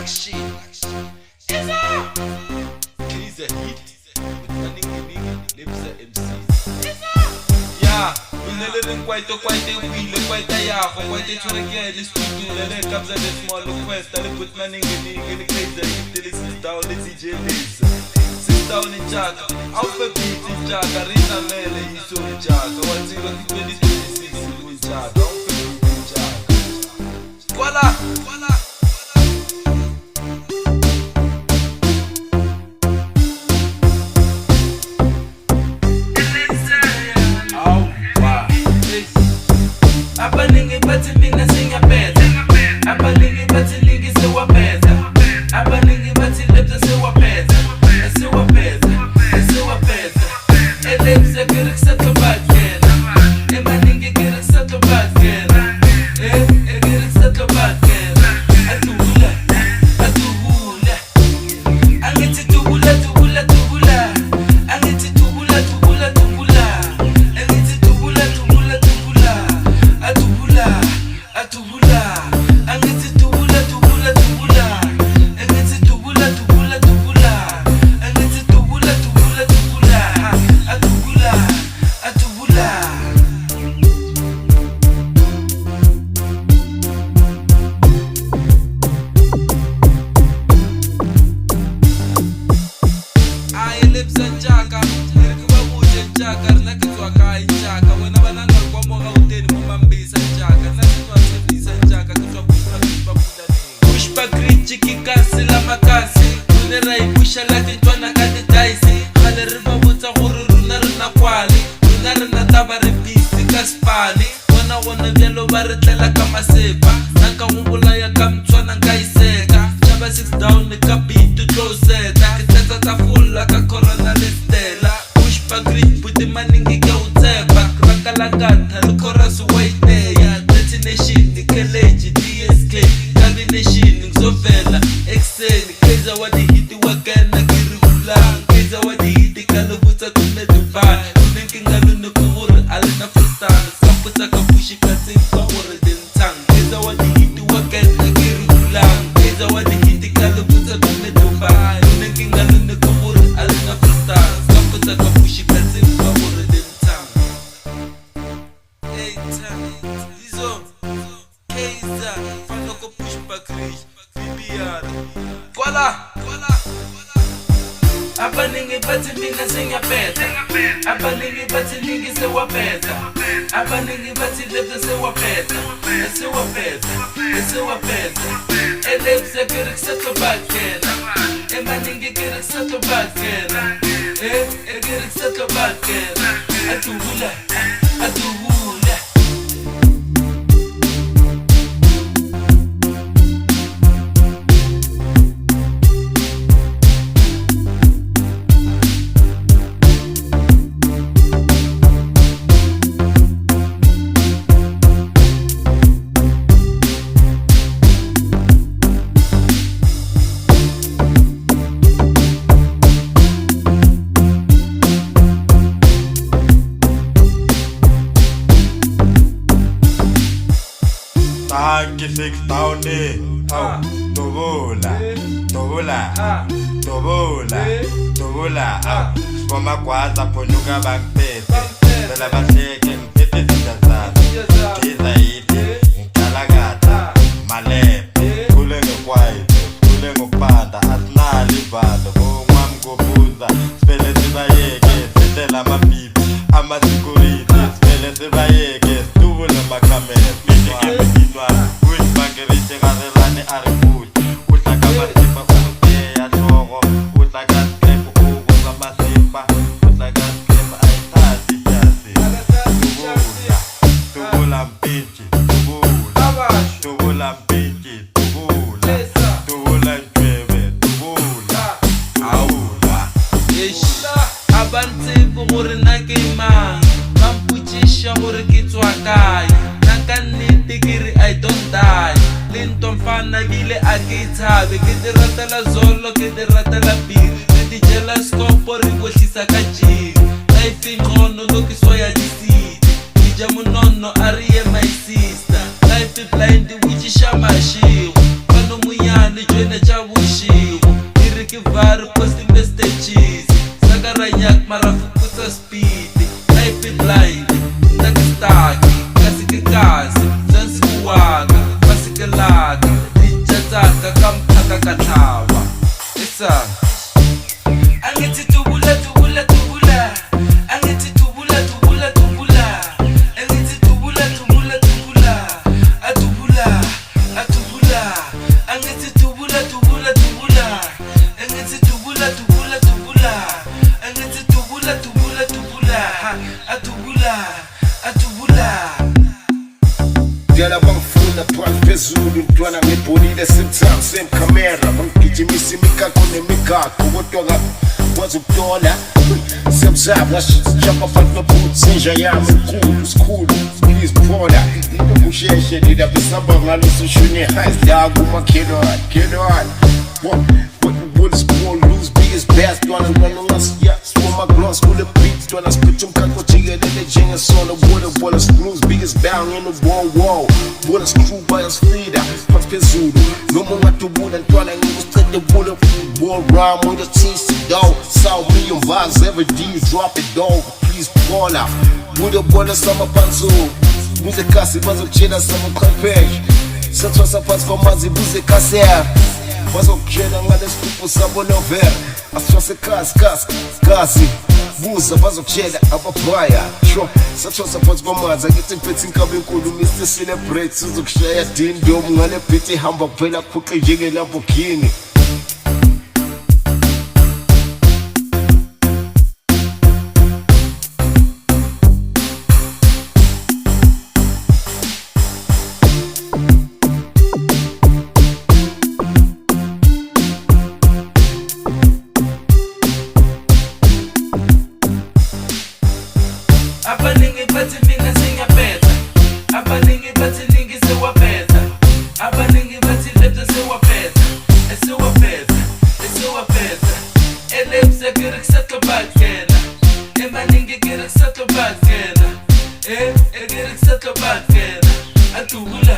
Production. Is up? He's a hit with running the lips of MCs. Is up? Yeah, we never quite a wheel, quite a yard, quite a trigger, this studio, and then comes a small request. I put my nigga in the case that he listens down the DJ Laser. Sit down in Jaga, alphabet in Jaga, Rina Mele, he's so in Jaga. What's it going to be 2026 in Jaga? Alphabet in Jaga. Voila! Voila! Abaningi bathi mina singaphetha, abaningi bathi lingi sewaphetha, abaningi bathi lepsa sewaphetha, elepsa kiri kusatlobatkena, emaningi kiri kusatlobatkena, kiri kusatlobatkena, atubula, atubula, angithi tubula, tubula, tubula, angithi tubula, tubula, tubula, angithi tubula, tubula, tubula. Atubula, atubula, angithi tubula, tubula, tubula, angithi tubula, tubula, tubula, angithi tubula, tubula, tubula, atubula, atubula. Aye lips and Jaga, irikuba buje Jaga, nakitwa kai Jaga, wena banana kwa moga uteni mumambisa Jaga, nakitwa sebisa Jaga, kitwa pushpa pushpa krichi kikasi la makasi, unera ibusha la titwana kati taisi, hale riba buta huru runa kwali, runa runa tabare pisi kaspali, wana vyalo baritela kama sepa, nanka umbula ya kamchwana nkaiseka, chaba 6 down ni kapitu closeta, kiteta tafula ka corona listela, pushpa grip puti maningi ke utsepa, rakalakata lukora suwaiteya, detonation ni keleji DSK, combination ngizovela, exeni, keza wadihiti wakena kirikulang, keza wadihiti kalubuta kume Dubai, kunenkinga lunu kuhuri alina fustana, samputa kapushi kasi kuhuri dintang, keza wadihiti wakena kirikulang, keza wadihiti kalubuta kume Dubai, kunenkinga lunu kuhuri alina fustana, samputa kapushi kasi kuhuri dintang. Hey time, Lizo, Keza, fanoko pushpa krish, BBR. Voila, voila. Abaningi bathi mina singaphetha, abaningi bathi lingi sewaphetha, abaningi bathi lepsa sewaphetha, elepsa kiri kusatlobatkena, emaningi kiri kusatlobatkena, kiri kusatlobatkena, atubula, atubula. Tanki 6 down tobula, Siboma gwaza phonuka bangiphethe, phela bahleke ngiphethe izinja zami, Kiza yiti, ngikalakatha, malephe, khule ngekwaito, khule ngokubanda, asinali ivalo, bongwami kubuza, sivele sibayeke, sendela amapipi, ama-security, sivele sibayeke, situbule amakhamera, Bangerishe gazelane aribut, uhlaka masipa uteya hloko, uhlaka skrepu ukuza masipa, uhlaka skrepu ayithathi jasi. Tubula mpinchi, tubula mpinchi, tubula ntwebe, tubula. Abanti buguri nakimang, mampuchisha huri kitwakai, nakaniti kiri I don't die. Linton fana gile agitabe, kitiratela zolo, kitiratela biri, kitijela skopo rigoshisa kachiri, life ingono lokiswaya disiti, ijamunono ariye my sister, life blind wichisha mashiru, pano muyani le joine tša bošego e re ke vare posting messages sa ka ranyak marafu putsa speed life blind nna ke staki ka se ke kase zan se waka ba se ke laka ditša tsaka ka mphaka ka tlhaba esang angithi tubula tubula tubula angithi tubula tubula tubula angithi tubula tubula tubula atubula atubula angithi tubula tubula tubula angithi tubula tubula tubula angithi tubula tubula tubula atubula atubula Dela bangifuna phansi phezulu ntwana ngibonile same same camera bangigijimisa imigaqo nemigaqo kodwa wazi ukutola semzaba washijapa phansi nophutshinja yami enkulu sikhulu please phola into kusheshe lidabisamba ngalo soshune highs la kumakhelwane what is more lose biggest best ntwana nganongasiya swama gloss kule beats ntwana spit umkaqo jikelele njengesona bola screws biggest bang in the wall bola screw by us feeder phansi phezulu noma ungadubula ntwana ngikucede bola football rhyme on the teeth dog South million vibes every day drop it dog please phola bola sama panzo buze kasi bazokutshela sama qhwepheshe sathwasa phansi kwamazi buze kasera bazokutshela ngalesipho sabo novela asithwase kasi buza bazokutshela ababhaya sure sathwasa phansi kwamazi akithi ngiphethe inkabi enkulu Mr Celebrate sizokushaya dindom ngale beat ihamba kuphela phuqe njengeLamborghini abaningi bathi mina singaphetha abaningi bathi ningi sewaphetha abaningi bathi lepta sewaphetha elepsa kere kusatlo bakena emaningi kere kusatlo bakena kere kusatlo bakena atubula